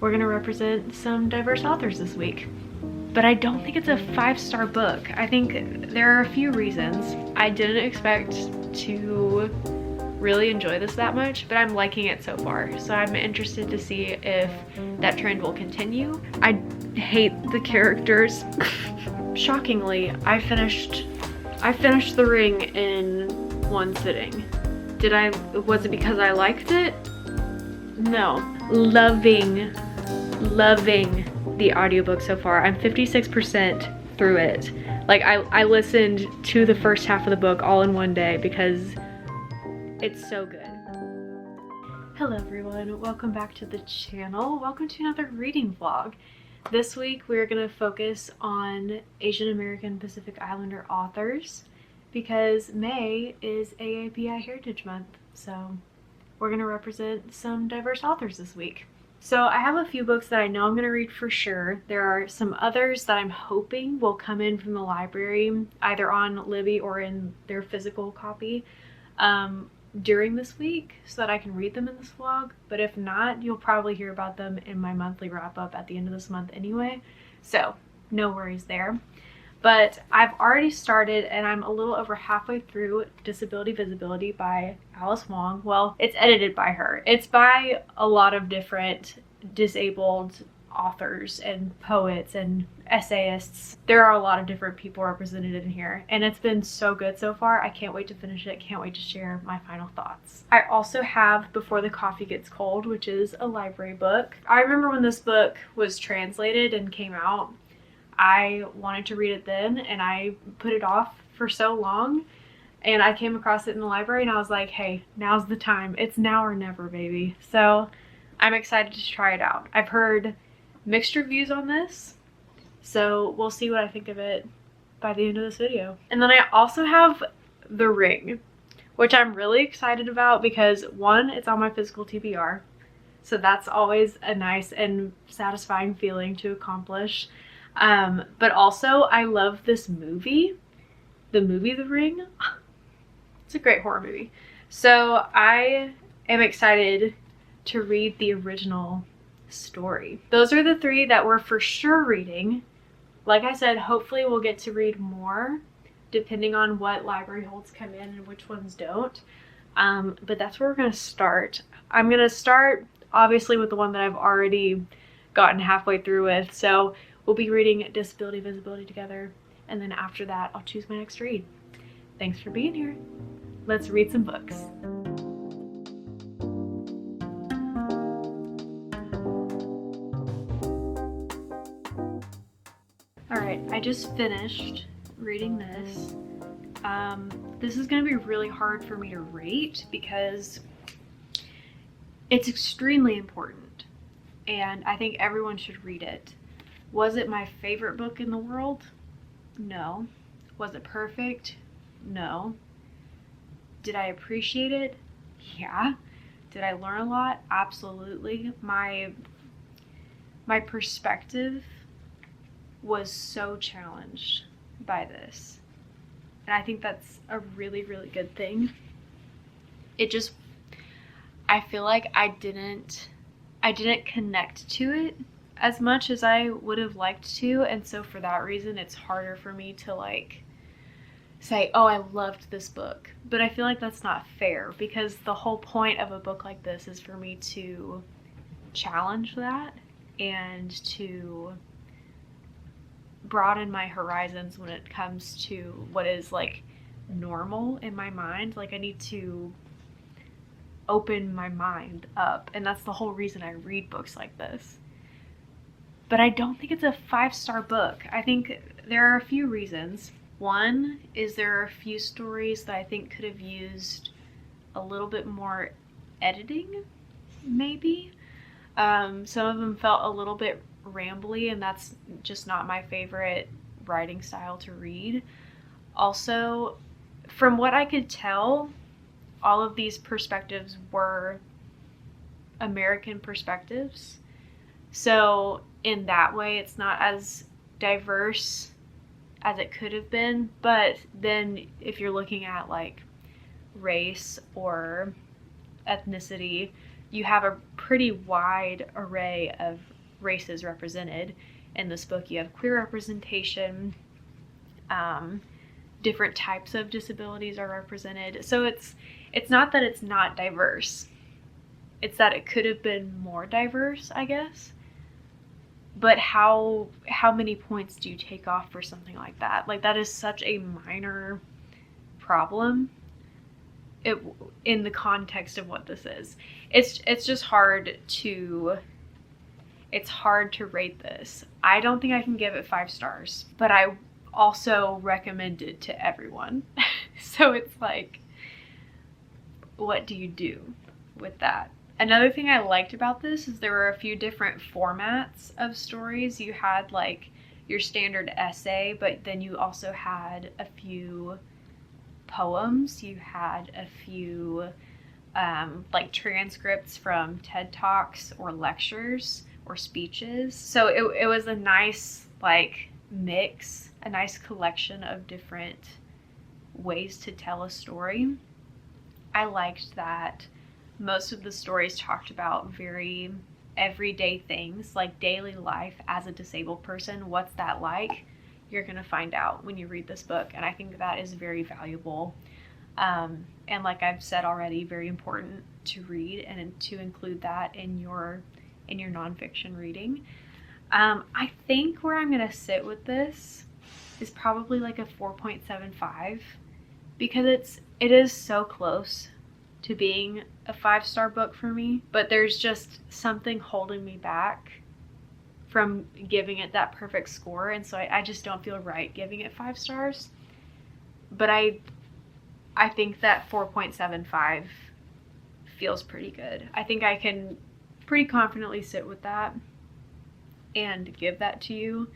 we're gonna represent some diverse authors this week. But I don't think it's a 5-star book. I think there are a few reasons. I didn't expect to really enjoy this that much, but I'm liking it so far. So I'm interested to see if that trend will continue. I hate the characters. Shockingly, I finished The Ring in one sitting. Was it because I liked it? No. Loving the audiobook so far. I'm 56% through it. Like I listened to the first half of the book all in one day because it's so good. Hello everyone, welcome back to the channel. Welcome to another reading vlog. This week we're gonna focus on Asian American Pacific Islander authors because May is AAPI Heritage Month, so we're gonna represent some diverse authors this week. So I have a few books that I know I'm gonna read for sure. There are some others that I'm hoping will come in from the library, either on Libby or in their physical copy, during this week so that I can read them in this vlog. But if not, you'll probably hear about them in my monthly wrap up at the end of this month anyway. So no worries there. But I've already started and I'm a little over halfway through Disability Visibility by Alice Wong. Well, it's edited by her. It's by a lot of different disabled authors and poets and essayists. There are a lot of different people represented in here and it's been so good so far. I can't wait to finish it. Can't wait to share my final thoughts. I also have Before the Coffee Gets Cold, which is a library book. I remember when this book was translated and came out, I wanted to read it then and I put it off for so long, and I came across it in the library and I was like, hey, now's the time. It's now or never, baby. So I'm excited to try it out. I've heard mixed reviews on this, so we'll see what I think of it by the end of this video. And then I also have The Ring, which I'm really excited about because one, it's on my physical TBR, so that's always a nice and satisfying feeling to accomplish. But also I love this movie, the Ring. It's a great horror movie. So I am excited to read the original story. Those are the three that we're for sure reading. Like I said, hopefully we'll get to read more depending on what library holds come in and which ones don't. But that's where we're gonna start. I'm gonna start obviously with the one that I've already gotten halfway through with. So we'll be reading Disability Visibility together, and then after that, I'll choose my next read. Thanks for being here. Let's read some books. All right, I just finished reading this. This is gonna be really hard for me to rate because it's extremely important, and I think everyone should read it. Was it my favorite book in the world? No. Was it perfect? No. Did I appreciate it? Yeah. Did I learn a lot? Absolutely. My perspective was so challenged by this. And I think that's a really, really good thing. I feel like I didn't connect to it as much as I would have liked to, and so for that reason it's harder for me to like say, oh, I loved this book. But I feel like that's not fair because the whole point of a book like this is for me to challenge that and to broaden my horizons when it comes to what is like normal in my mind. Like I need to open my mind up, and that's the whole reason I read books like this. But I don't think it's a 5-star book. I think there are a few reasons. One is there are a few stories that I think could have used a little bit more editing, maybe. Some of them felt a little bit rambly, and that's just not my favorite writing style to read. Also, from what I could tell, all of these perspectives were American perspectives. So in that way, it's not as diverse as it could have been. But then if you're looking at like race or ethnicity, you have a pretty wide array of races represented in this book. You have queer representation, different types of disabilities are represented. So it's not that it's not diverse. It's that it could have been more diverse, I guess. But how many points do you take off for something like that? Like, that is such a minor problem in the context of what this is. It's just hard to rate this. I don't think I can give it 5 stars, but I also recommend it to everyone. So it's like, what do you do with that? Another thing I liked about this is there were a few different formats of stories. You had like your standard essay, but then you also had a few poems. You had a few like transcripts from TED Talks or lectures or speeches. So it was a nice like mix, a nice collection of different ways to tell a story. I liked that most of the stories talked about very everyday things, like daily life as a disabled person. What's that like? You're going to find out when you read this book, and I think that is very valuable. And like I've said already, very important to read and to include that in your nonfiction reading. I think where I'm going to sit with this is probably like a 4.75, because it is so close to being a 5-star book for me, but there's just something holding me back from giving it that perfect score, and so I just don't feel right giving it 5 stars. But I think that 4.75 feels pretty good. I think I can pretty confidently sit with that and give that to you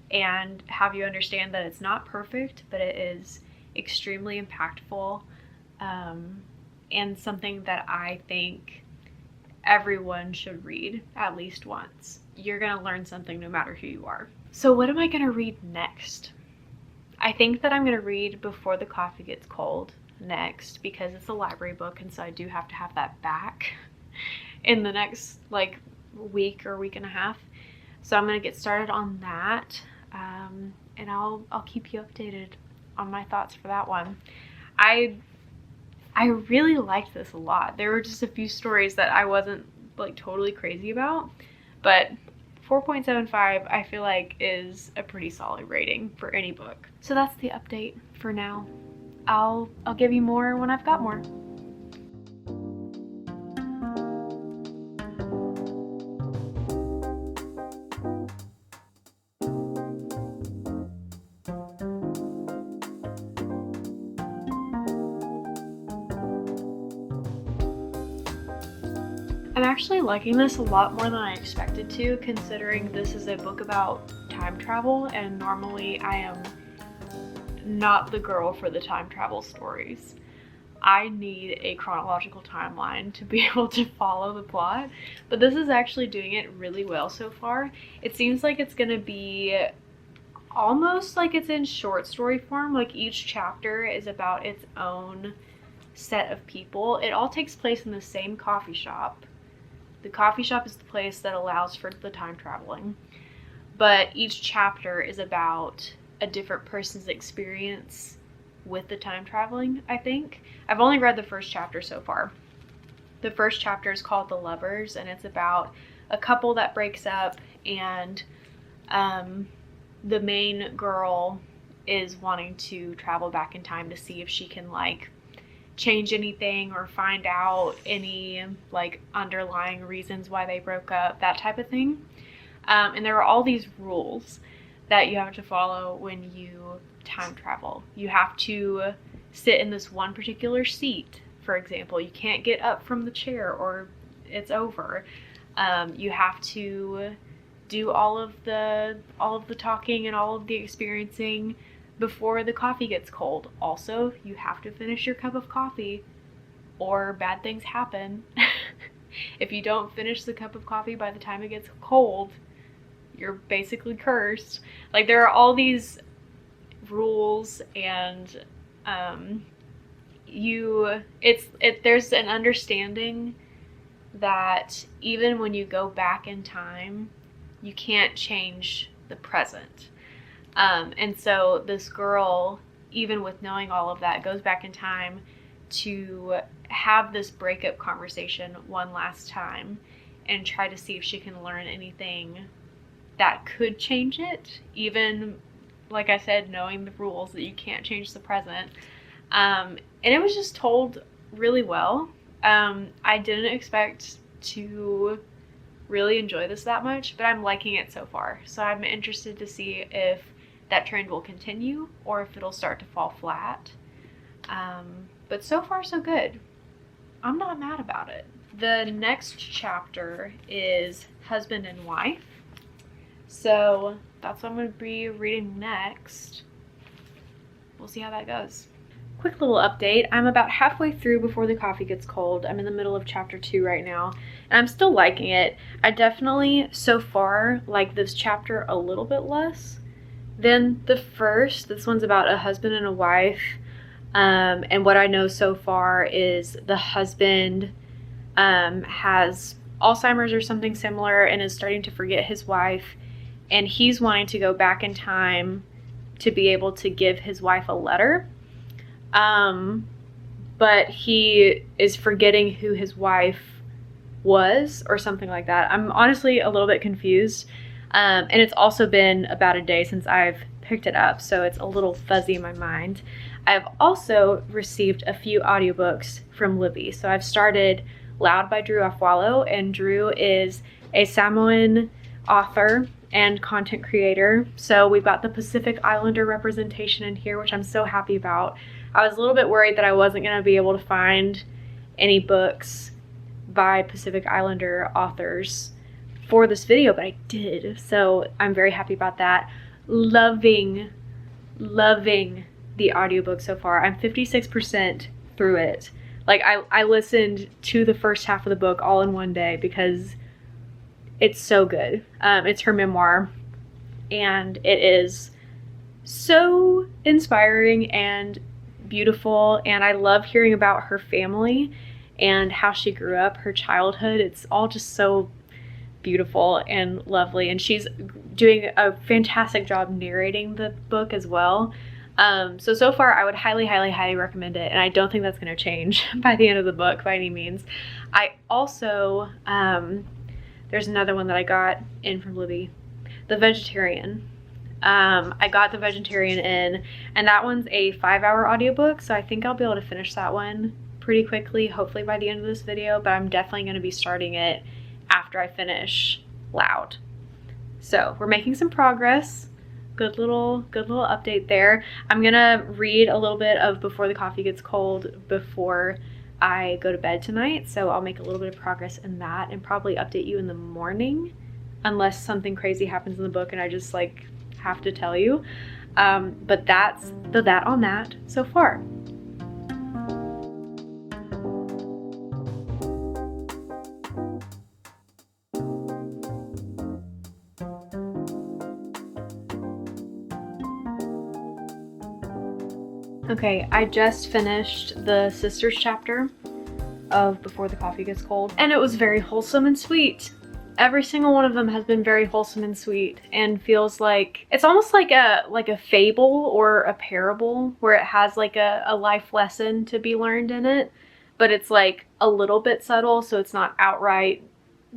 and have you understand that it's not perfect, but it is extremely impactful, and something that I think everyone should read at least once. You're going to learn something no matter who you are. So what am I going to read next? I think that I'm going to read Before the Coffee Gets Cold next, because it's a library book, and so I do have to have that back in the next like week or week and a half. So I'm going to get started on that, and I'll keep you updated on my thoughts for that one. I really liked this a lot. There were just a few stories that I wasn't like totally crazy about, but 4.75 I feel like is a pretty solid rating for any book. So that's the update for now. I'll give you more when I've got more. I'm actually liking this a lot more than I expected to, considering this is a book about time travel, and normally I am not the girl for the time travel stories. I need a chronological timeline to be able to follow the plot, but this is actually doing it really well so far. It seems like it's gonna be almost like it's in short story form, like each chapter is about its own set of people. It all takes place in the same coffee shop. The coffee shop is the place that allows for the time traveling, but each chapter is about a different person's experience with the time traveling, I think. I've only read the first chapter so far. The first chapter is called The Lovers, and it's about a couple that breaks up, and the main girl is wanting to travel back in time to see if she can like change anything or find out any like underlying reasons why they broke up, that type of thing. And there are all these rules that you have to follow when you time travel. You have to sit in this one particular seat, for example. You can't get up from the chair or it's over. You have to do all of the talking and all of the experiencing before the coffee gets cold. Also, you have to finish your cup of coffee or bad things happen. If you don't finish the cup of coffee by the time it gets cold, you're basically cursed. Like, there are all these rules, and there's an understanding that even when you go back in time, you can't change the present. And so this girl, even with knowing all of that, goes back in time to have this breakup conversation one last time and try to see if she can learn anything that could change it, even, like I said, knowing the rules that you can't change the present. And it was just told really well. I didn't expect to really enjoy this that much, but I'm liking it so far. So I'm interested to see if that trend will continue or if it'll start to fall flat. But so far so good. I'm not mad about it. The next chapter is husband and wife. So that's what I'm going to be reading next. We'll see how that goes. Quick little update. I'm about halfway through Before the Coffee Gets Cold. I'm in the middle of chapter 2 right now, and I'm still liking it. I definitely, so far, like this chapter a little bit less than the first. This one's about a husband and a wife, and what I know so far is the husband has Alzheimer's or something similar and is starting to forget his wife, and he's wanting to go back in time to be able to give his wife a letter. But he is forgetting who his wife was or something like that. I'm honestly a little bit confused. And it's also been about a day since I've picked it up, so it's a little fuzzy in my mind. I've also received a few audiobooks from Libby. So I've started Loud by Drew Afwalo, and Drew is a Samoan author and content creator. So we've got the Pacific Islander representation in here, which I'm so happy about. I was a little bit worried that I wasn't going to be able to find any books by Pacific Islander authors for this video, but I did. So I'm very happy about that. Loving the audiobook so far. I'm 56% through it. Like I listened to the first half of the book all in one day because it's so good. It's her memoir, and it is so inspiring and beautiful, and I love hearing about her family and how she grew up, her childhood. It's all just so beautiful and lovely, and she's doing a fantastic job narrating the book as well. So far I would highly recommend it, and I don't think that's going to change by the end of the book by any means. I also there's another one that I got in from Libby, The Vegetarian. I got The Vegetarian in, and that one's a 5-hour audiobook, so I think I'll be able to finish that one pretty quickly, hopefully by the end of this video, but I'm definitely going to be starting it after I finish Loud. So we're making some progress. Good little update there. I'm going to read a little bit of Before the Coffee Gets Cold before I go to bed tonight, so I'll make a little bit of progress in that and probably update you in the morning, unless something crazy happens in the book and I just like have to tell you. But that's that on that so far. Okay, I just finished the sisters chapter of Before the Coffee Gets Cold, and it was very wholesome and sweet. Every single one of them has been very wholesome and sweet, and feels like it's almost like a fable or a parable where it has like a life lesson to be learned in it, but it's like a little bit subtle, so it's not outright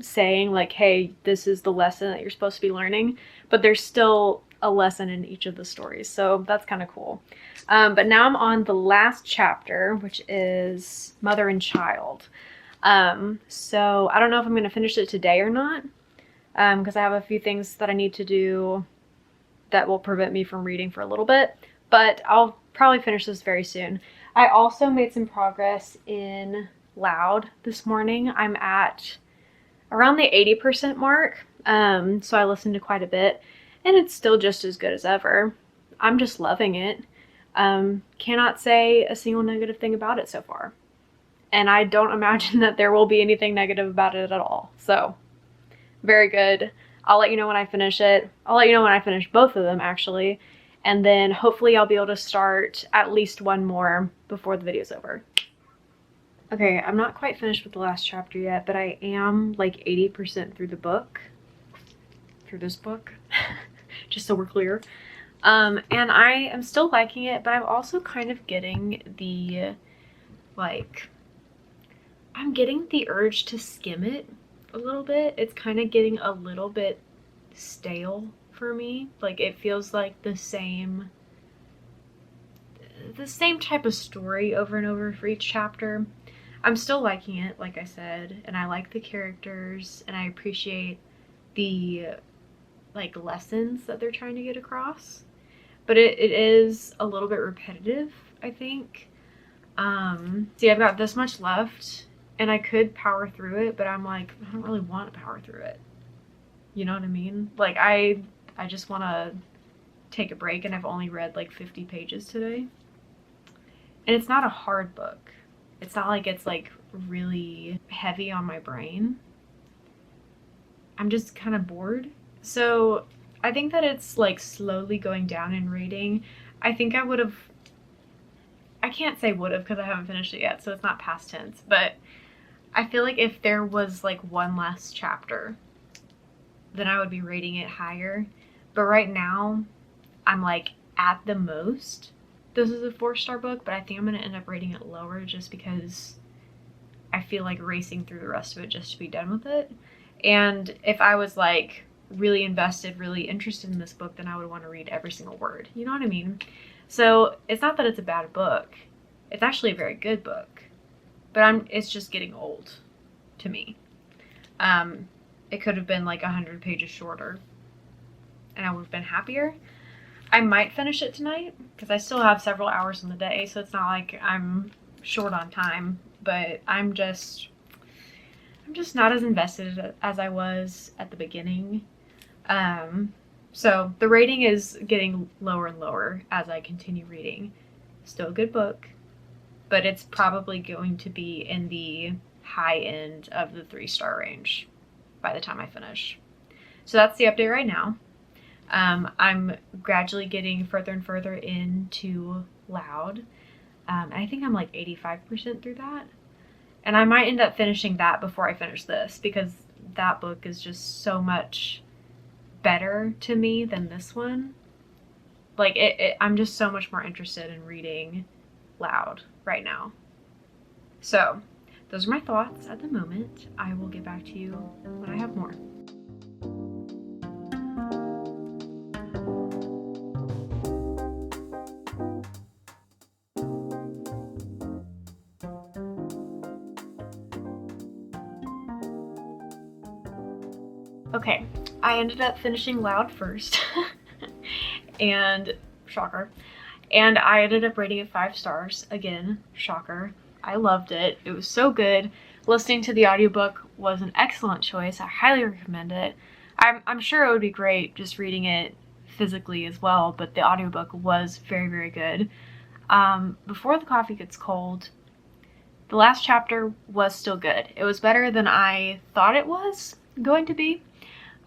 saying like, hey, this is the lesson that you're supposed to be learning, but there's still a lesson in each of the stories, so that's kind of cool. But now I'm on the last chapter, which is Mother and Child. So I don't know if I'm going to finish it today or not, because I have a few things that I need to do that will prevent me from reading for a little bit, but I'll probably finish this very soon. I also made some progress in Loud this morning. I'm at around the 80% mark, so I listened to quite a bit, and it's still just as good as ever. I'm just loving it. Cannot say a single negative thing about it so far. And I don't imagine that there will be anything negative about it at all. So, very good. I'll let you know when I finish it. I'll let you know when I finish both of them, actually. And then hopefully I'll be able to start at least one more before the video's over. Okay, I'm not quite finished with the last chapter yet, but I am like 80% through the book. Through this book. Just so we're clear. And I am still liking it, but I'm also kind of getting the, like, I'm getting the urge to skim it a little bit. It's kind of getting a little bit stale for me. Like, it feels like the same type of story over and over for each chapter. I'm still liking it, like I said, and I like the characters, and I appreciate the, like, lessons that they're trying to get across. But it is a little bit repetitive, I think. See, I've got this much left, and I could power through it, but I'm like, I don't really want to power through it. You know what I mean? Like, I just want to take a break, and I've only read like 50 pages today. And it's not a hard book. It's not like it's like really heavy on my brain. I'm just kind of bored. So I think that it's like slowly going down in rating. I think I would have, I can't say would have because I haven't finished it yet, so it's not past tense, but I feel like if there was like one last chapter, then I would be rating it higher. But right now, I'm like at the most, this is a 4-star book, but I think I'm going to end up rating it lower just because I feel like racing through the rest of it just to be done with it. And if I was like really invested, really interested in this book, then I would want to read every single word. You know what I mean? So it's not that it's a bad book. It's actually a very good book. But it's just getting old to me. It could have been like 100 pages shorter, and I would have been happier. I might finish it tonight because I still have several hours in the day, so it's not like I'm short on time, but I'm just not as invested as I was at the beginning. So the rating is getting lower and lower as I continue reading. Still a good book, but it's probably going to be in the high end of the 3-star range by the time I finish. So that's the update right now. I'm gradually getting further and further into Loud. I think I'm like 85% through that. And I might end up finishing that before I finish this because that book is just so much better to me than this one. Like, I'm just so much more interested in reading Loud right now. So, those are my thoughts at the moment. I will get back to you when I have more. Okay, I ended up finishing Loud first, and shocker, and I ended up rating it 5 stars. Again, shocker. I loved it. It was so good. Listening to the audiobook was an excellent choice. I highly recommend it. I'm sure it would be great just reading it physically as well, but the audiobook was very, very good. Before the coffee gets cold, the last chapter was still good. It was better than I thought it was going to be.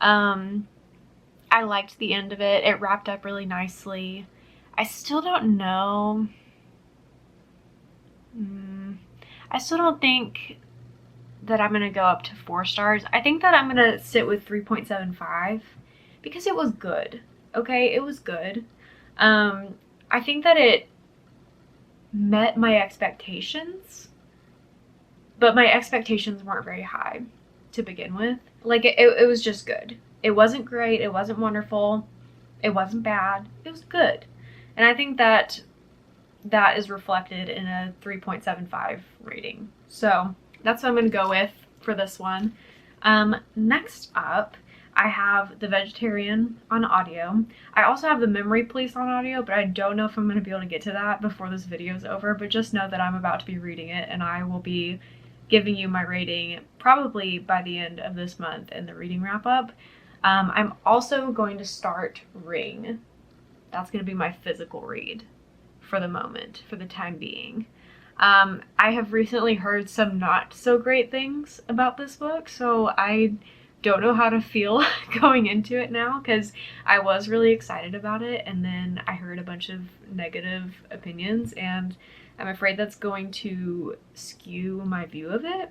I liked the end of it. It wrapped up really nicely. I still don't know. I still don't think that I'm going to go up to 4 stars. I think that I'm going to sit with 3.75 because it was good. Okay, it was good. I think that it met my expectations, but my expectations weren't very high to begin with. Like, it was just good. It wasn't great. It wasn't wonderful. It wasn't bad. It was good. And I think that is reflected in a 3.75 rating. So that's what I'm going to go with for this one. Next up, I have The Vegetarian on audio. I also have The Memory Police on audio, but I don't know if I'm going to be able to get to that before this video is over. But just know that I'm about to be reading it, and I will be giving you my rating probably by the end of this month in the reading wrap up. I'm also going to start Ring. That's going to be my physical read for the moment, for the time being. I have recently heard some not so great things about this book, so I don't know how to feel going into it now because I was really excited about it, and then I heard a bunch of negative opinions, and I'm afraid that's going to skew my view of it,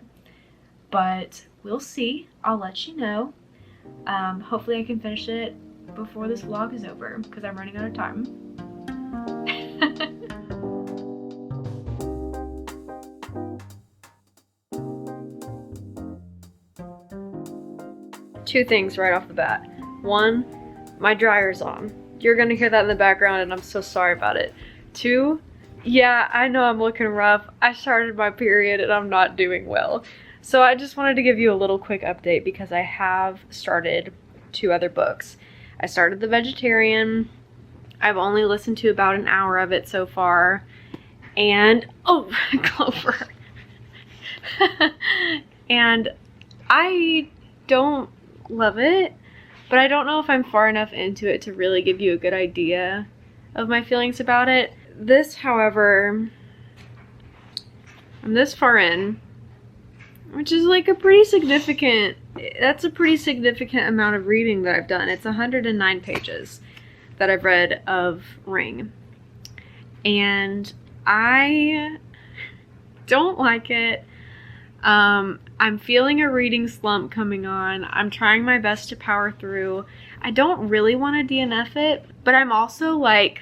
but we'll see. I'll let you know. Hopefully I can finish it before this vlog is over, because I'm running out of time. Two things right off the bat. One, my dryer's on. You're gonna hear that in the background and I'm so sorry about it. Two, yeah, I know I'm looking rough. I started my period and I'm not doing well. So I just wanted to give you a little quick update because I have started 2 other books. I started The Vegetarian. I've only listened to about an hour of it so far. And, oh, Clover. And I don't love it, but I don't know if I'm far enough into it to really give you a good idea of my feelings about it. This, however, I'm this far in, which is like a pretty significant, that's a pretty significant amount of reading that I've done. It's 109 pages that I've read of Ring. And I don't like it. I'm feeling a reading slump coming on. I'm trying my best to power through. I don't really want to DNF it, but I'm also like,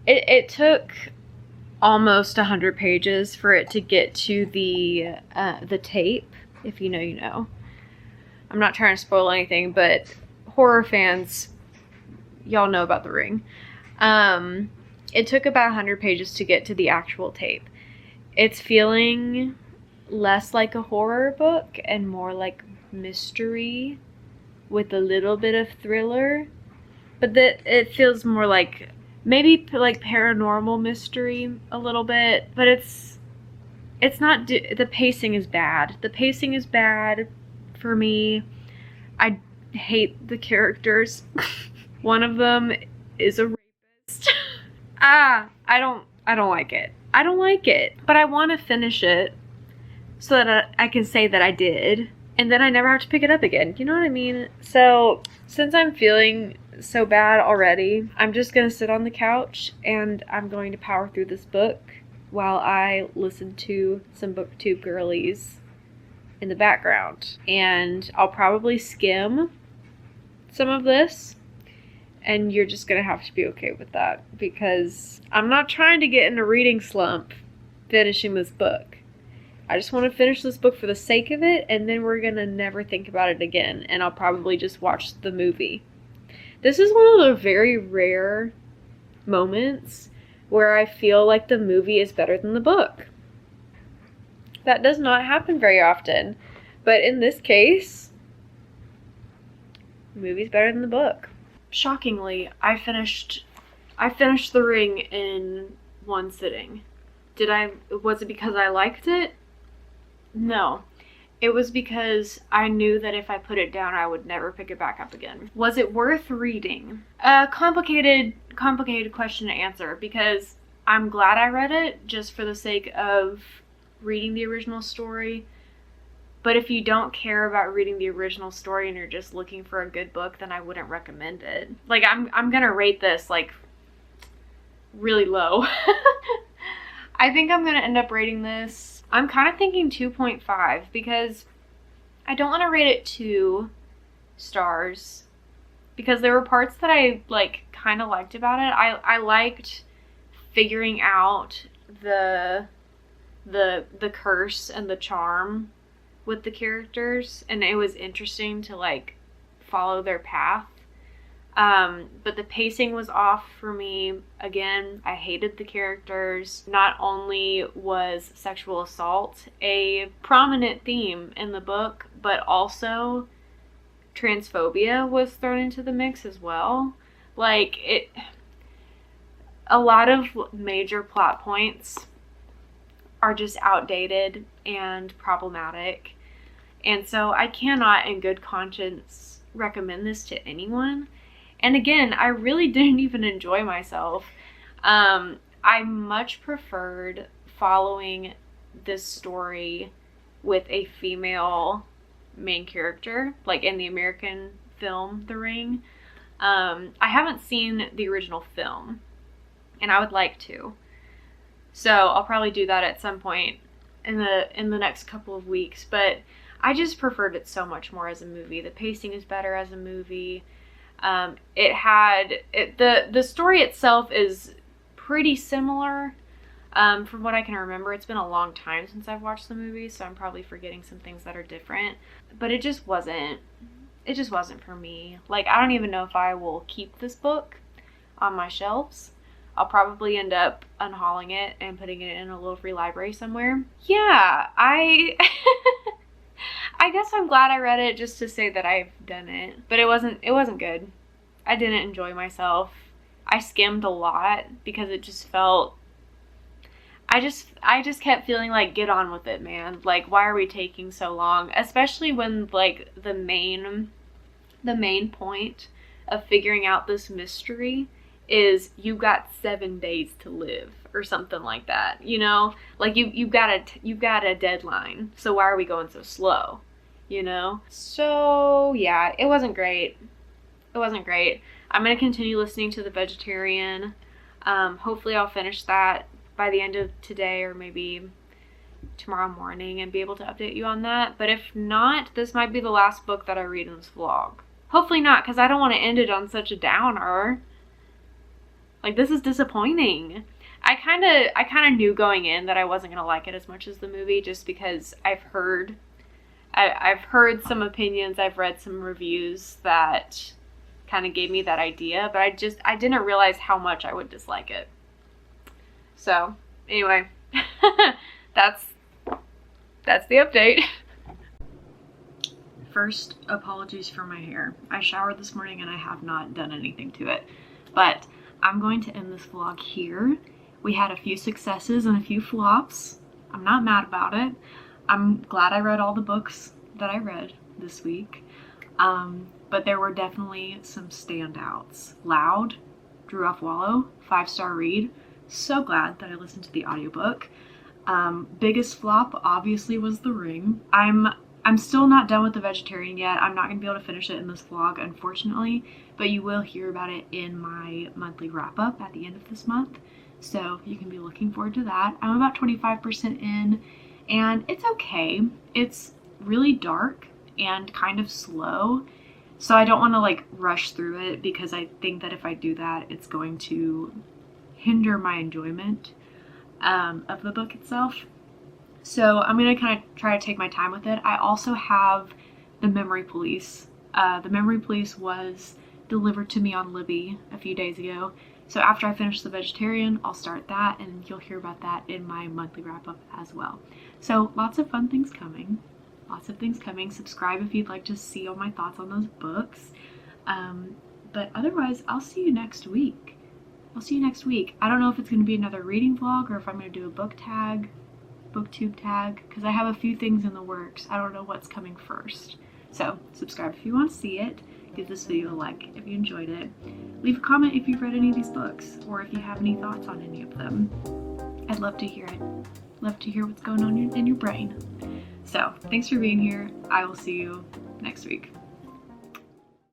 it took almost 100 pages for it to get to the tape. If you know, you know. I'm not trying to spoil anything, but horror fans, y'all know about The Ring. It took about 100 pages to get to the actual tape. It's feeling less like a horror book and more like mystery with a little bit of thriller. But it feels more like maybe like paranormal mystery a little bit. But it's not, the pacing is bad. The pacing is bad for me. I hate the characters. One of them is a rapist. I don't like it. I don't like it, but I want to finish it so that I can say that I did, and then I never have to pick it up again. You know what I mean? So since I'm feeling so bad already, I'm just going to sit on the couch and I'm going to power through this book while I listen to some booktube girlies in the background. And I'll probably skim some of this, and you're just going to have to be okay with that, because I'm not trying to get in a reading slump finishing this book. I just want to finish this book for the sake of it, and then we're going to never think about it again, and I'll probably just watch the movie. This is one of the very rare moments where I feel like the movie is better than the book. That does not happen very often, but in this case, the movie's better than the book. Shockingly, I finished The Ring in one sitting. Was it because I liked it? No. It was because I knew that if I put it down, I would never pick it back up again. Was it worth reading? A complicated question to answer, because I'm glad I read it just for the sake of reading the original story. But if you don't care about reading the original story and you're just looking for a good book, then I wouldn't recommend it. Like, I'm gonna rate this, like, really low. I think I'm gonna end up rating this, I'm kind of thinking 2.5, because I don't want to rate it 2 stars, because there were parts that I, like, kind of liked about it. I liked figuring out the curse and the charm with the characters, and it was interesting to, like, follow their path. But the pacing was off for me. Again, I hated the characters. Not only was sexual assault a prominent theme in the book, but also transphobia was thrown into the mix as well. Like, a lot of major plot points are just outdated and problematic. And so I cannot in good conscience recommend this to anyone. And again, I really didn't even enjoy myself. I much preferred following this story with a female main character, like in the American film The Ring. I haven't seen the original film, and I would like to. So I'll probably do that at some point in the next couple of weeks, but I just preferred it so much more as a movie. The pacing is better as a movie. The story itself is pretty similar. From what I can remember, it's been a long time since I've watched the movie, so I'm probably forgetting some things that are different. But it just wasn't for me. Like, I don't even know if I will keep this book on my shelves. I'll probably end up unhauling it and putting it in a little free library somewhere. Yeah, I guess I'm glad I read it just to say that I've done it. But it wasn't good. I didn't enjoy myself. I skimmed a lot because it just felt, I just kept feeling like, get on with it, man. Like, why are we taking so long? Especially when, like, the main point of figuring out this mystery is you got 7 days to live or something like that, you know? Like, you've got a deadline, so why are we going so slow, you know? So yeah, it wasn't great. I'm gonna continue listening to The Vegetarian. Hopefully I'll finish that by the end of today or maybe tomorrow morning and be able to update you on that. But if not, this might be the last book that I read in this vlog. Hopefully not, because I don't want to end it on such a downer. Like, this is disappointing. I kind of knew going in that I wasn't going to like it as much as the movie, just because I've heard some opinions, I've read some reviews that kind of gave me that idea, but I didn't realize how much I would dislike it. So, anyway, that's the update. First, apologies for my hair. I showered this morning and I have not done anything to it, but I'm going to end this vlog here. We had a few successes and a few flops. I'm not mad about it. I'm glad I read all the books that I read this week. But there were definitely some standouts. Loud, Drew Off Wallow, 5-star read. So glad that I listened to the audiobook. Biggest flop obviously was The Ring. I'm still not done with The Vegetarian yet. I'm not going to be able to finish it in this vlog, unfortunately, but you will hear about it in my monthly wrap-up at the end of this month, so you can be looking forward to that. I'm about 25% in, and it's okay. It's really dark and kind of slow, so I don't want to, like, rush through it, because I think that if I do that, it's going to hinder my enjoyment of the book itself. So I'm going to kind of try to take my time with it. I also have The Memory Police. The Memory Police was delivered to me on Libby a few days ago. So after I finish The Vegetarian, I'll start that, and you'll hear about that in my monthly wrap-up as well. So lots of fun things coming. Subscribe if you'd like to see all my thoughts on those books. But otherwise, I'll see you next week. I don't know if it's going to be another reading vlog or if I'm going to do a booktube tag, because I have a few things in the works. I don't know what's coming first. So subscribe if you want to see it. Give this video a like if you enjoyed it. Leave a comment if you've read any of these books, or if you have any thoughts on any of them. I'd love to hear it. Love to hear what's going on in your brain. So thanks for being here. I will see you next week.